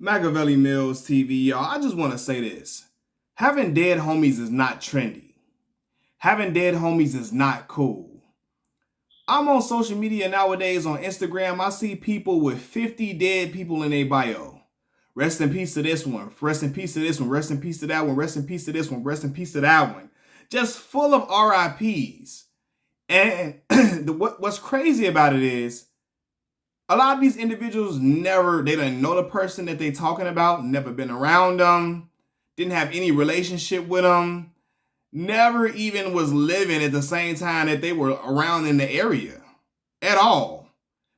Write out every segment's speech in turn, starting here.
Machiavelli Mills TV, y'all. I just want to say this. Having dead homies is not trendy. Having dead homies is not cool. I'm on social media nowadays on Instagram. I see people with 50 dead people in their bio. Rest in peace to this one. Rest in peace to this one. Rest in peace to that one. Rest in peace to this one. Rest in peace to that one. Just full of RIPs. And what's crazy about it is a lot of these individuals they didn't know the person that they talking about, never been around them, didn't have any relationship with them, never even was living at the same time that they were around in the area at all.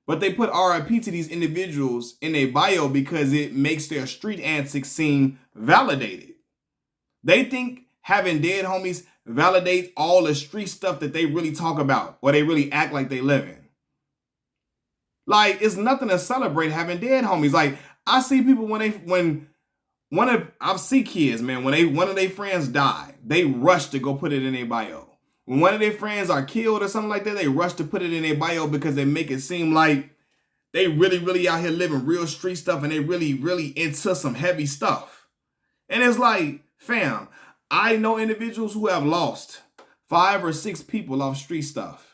But they put RIP to these individuals in their bio because it makes their street antics seem validated. They think having dead homies validate all the street stuff that they really talk about or they really act like they live in. Like, it's nothing to celebrate having dead homies. Like, I see people I see kids, man, when one of their friends die, they rush to go put it in their bio. When one of their friends are killed or something like that, they rush to put it in their bio because they make it seem like they really, really out here living real street stuff and they really, really into some heavy stuff. And it's like, fam, I know individuals who have lost 5 or 6 people off street stuff.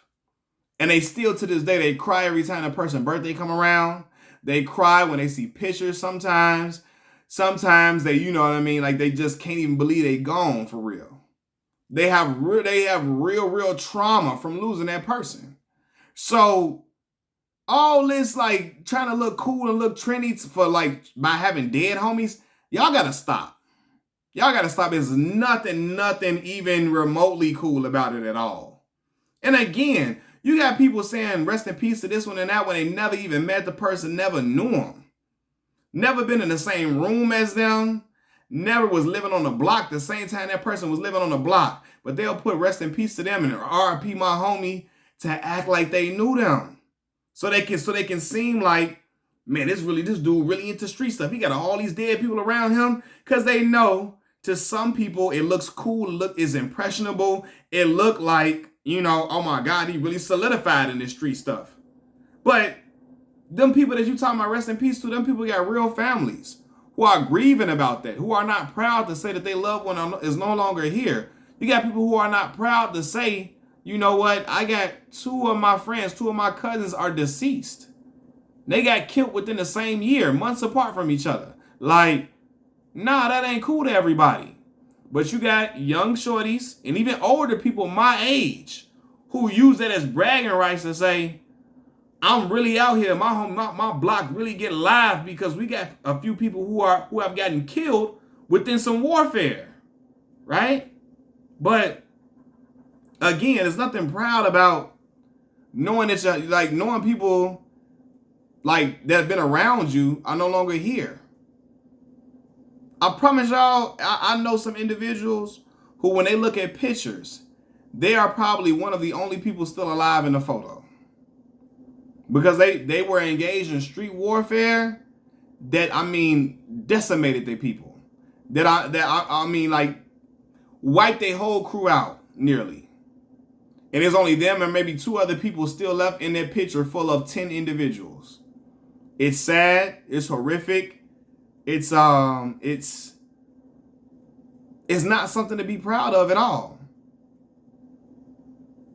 And they still, to this day, they cry every time a person's birthday come around. They cry when they see pictures sometimes. Sometimes they, you know what I mean, like they just can't even believe they gone for real. They have real trauma from losing that person. So all this like trying to look cool and look trendy for like by having dead homies, y'all gotta stop. Y'all gotta stop. There's nothing even remotely cool about it at all. And again, you got people saying rest in peace to this one and that one. They never even met the person, never knew them. Never been in the same room as them. Never was living on the block the same time that person was living on the block. But they'll put rest in peace to them and RIP my homie to act like they knew them. So they can seem like, man, this dude really into street stuff. He got all these dead people around him because they know to some people it looks cool, is impressionable. It look like, you know, oh my God, he really solidified in this street stuff. But them people that you talking about rest in peace to, them people got real families who are grieving about that, who are not proud to say that their loved one is no longer here. You got people who are not proud to say, you know what, I got 2 of my friends, 2 of my cousins are deceased. They got killed within the same year, months apart from each other. Like, nah, that ain't cool to everybody. But you got young shorties and even older people my age who use that as bragging rights to say, I'm really out here. My block really get live because we got a few people who have gotten killed within some warfare, right? But again, there's nothing proud about knowing that knowing people like that have been around you are no longer here. I promise y'all, I know some individuals who, when they look at pictures, they are probably one of the only people still alive in the photo. Because they were engaged in street warfare that, I mean, decimated their people. I mean, like, wiped their whole crew out, nearly. And there's only them and maybe 2 other people still left in that picture full of 10 individuals. It's sad. It's horrific. It's not something to be proud of at all.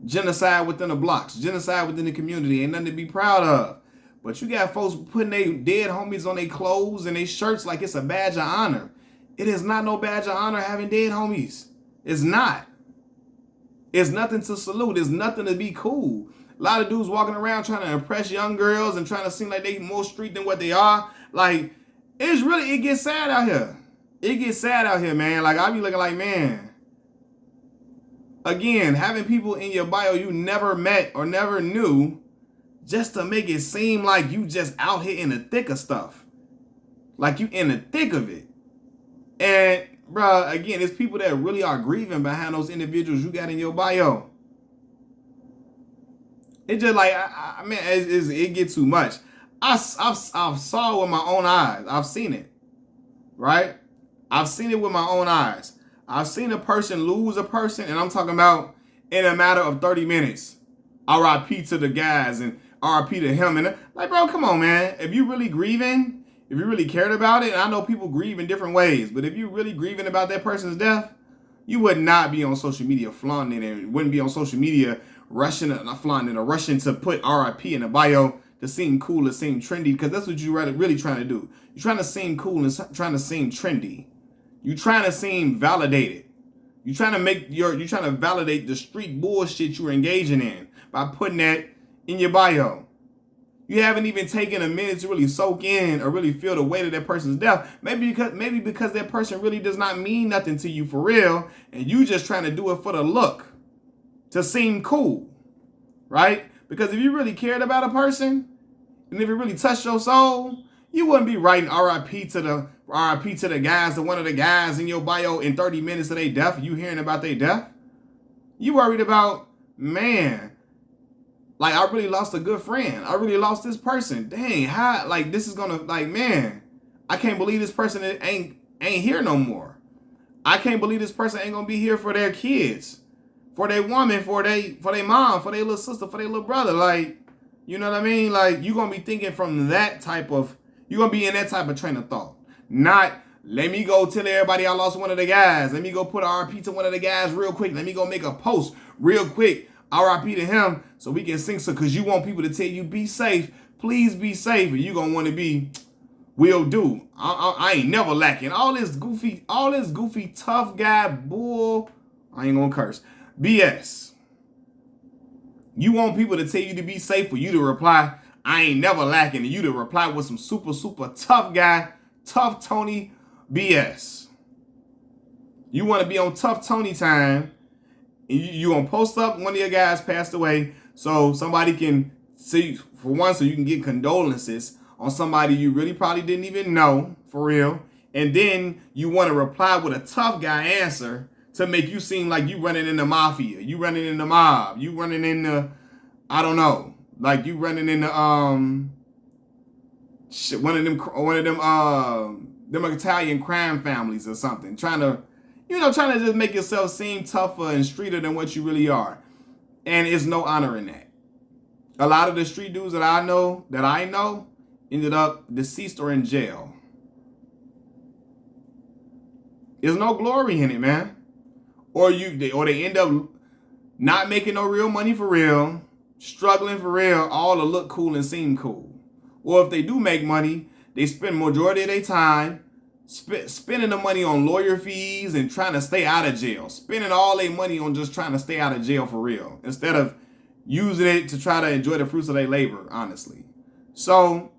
Genocide within the blocks, genocide within the community, ain't nothing to be proud of. But you got folks putting their dead homies on their clothes and their shirts like it's a badge of honor. It is not no badge of honor having dead homies. It's not. It's nothing to salute. It's nothing to be cool. A lot of dudes walking around trying to impress young girls and trying to seem like they more street than what they are. Like, it gets sad out here. It gets sad out here, man. Like, I be looking like, man. Again, having people in your bio you never met or never knew just to make it seem like you just out here in the thick of stuff. Like you in the thick of it. And, bro, again, it's people that really are grieving behind those individuals you got in your bio. It just like, it gets too much. I've saw it with my own eyes. I've seen it, right? I've seen it with my own eyes. I've seen a person lose a person, and I'm talking about in a matter of 30 minutes. RIP to the guys and RIP to him. And like, bro, come on, man. If you really grieving, if you really cared about it, and I know people grieve in different ways, but if you really grieving about that person's death, you would not be on social media flaunting and wouldn't be on social media not flaunting or rushing to put RIP in the bio to seem cool, to seem trendy, because that's what you're really trying to do. You're trying to seem cool and trying to seem trendy. You're trying to seem validated. You're trying to validate the street bullshit you're engaging in by putting that in your bio. You haven't even taken a minute to really soak in or really feel the weight of that person's death. Maybe because that person really does not mean nothing to you for real, and you just trying to do it for the look, to seem cool, right? Because if you really cared about a person, and if it really touched your soul, you wouldn't be writing RIP to the guys, to one of the guys in your bio in 30 minutes of their death, you hearing about their death. You worried about, man, like, I really lost a good friend. I really lost this person. Dang, how, like, this is gonna, like, man, I can't believe this person ain't here no more. I can't believe this person ain't gonna be here for their kids, for their woman, for their mom, for their little sister, for their little brother. Like, you know what I mean? Like, you're gonna be thinking from that type of, you're gonna be in that type of train of thought. Not, let me go tell everybody I lost one of the guys. Let me go put RIP to one of the guys real quick. Let me go make a post real quick. RIP to him so we can sing, so because you want people to tell you be safe, please be safe, and you gonna want to be will do. I ain't never lacking. All this goofy tough guy bull. I ain't gonna curse. BS. You want people to tell you to be safe, for you to reply, I ain't never lacking, and you to reply with some super tough guy, tough Tony BS. You want to be on tough Tony time. You gonna post up one of your guys passed away, so somebody can see, for one, so you can get condolences on somebody you really probably didn't even know, for real. And then you want to reply with a tough guy answer to make you seem like you running in the mafia, you running in the mob, you running in the, I don't know, like you running in the one of them Italian crime families or something, trying to just make yourself seem tougher and streeter than what you really are. And there's no honor in that. A lot of the street dudes that I know, ended up deceased or in jail. There's no glory in it, man. Or they end up not making no real money for real, struggling for real, all to look cool and seem cool. Or if they do make money, they spend majority of their time spending the money on lawyer fees and trying to stay out of jail, spending all their money on just trying to stay out of jail for real, instead of using it to try to enjoy the fruits of their labor, honestly. So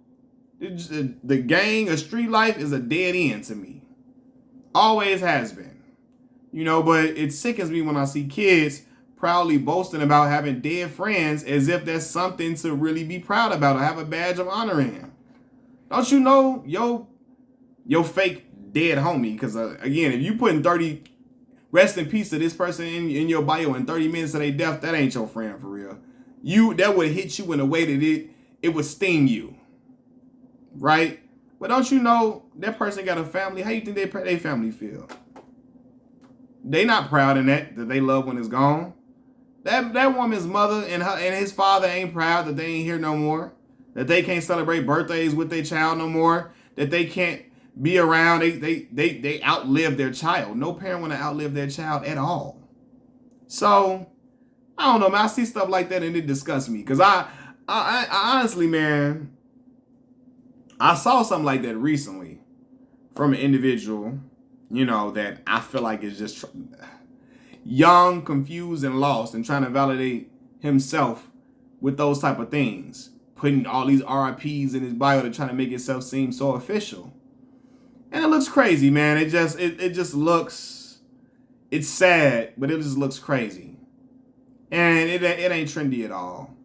the gang of street life is a dead end to me. Always has been. But it sickens me when I see kids proudly boasting about having dead friends as if that's something to really be proud about or have a badge of honor in. Don't you know your fake dead homie? Because again, if you putting 30 rest in peace to this person in your bio in 30 minutes of their death, that ain't your friend for real. That would hit you in a way that it would sting you, right? But don't you know that person got a family? How you think they family feel? They not proud in that they loved one is gone. That woman's mother and his father ain't proud that they ain't here no more. That they can't celebrate birthdays with their child no more. That they can't be around. They outlive their child. No parent want to outlive their child at all. So I don't know, man. I see stuff like that and it disgusts me. Because I honestly, man, I saw something like that recently from an individual, that I feel like is just young, confused, and lost and trying to validate himself with those type of things. Putting all these RIPs in his bio to try to make itself seem so official. And it looks crazy, man. It just looks, it's sad, but it just looks crazy. And it ain't trendy at all.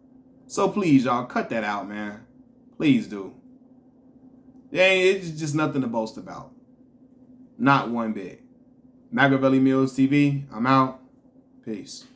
So please, y'all, cut that out, man. Please do. It's just nothing to boast about. Not one bit. Machiavelli Mills TV, I'm out. Peace.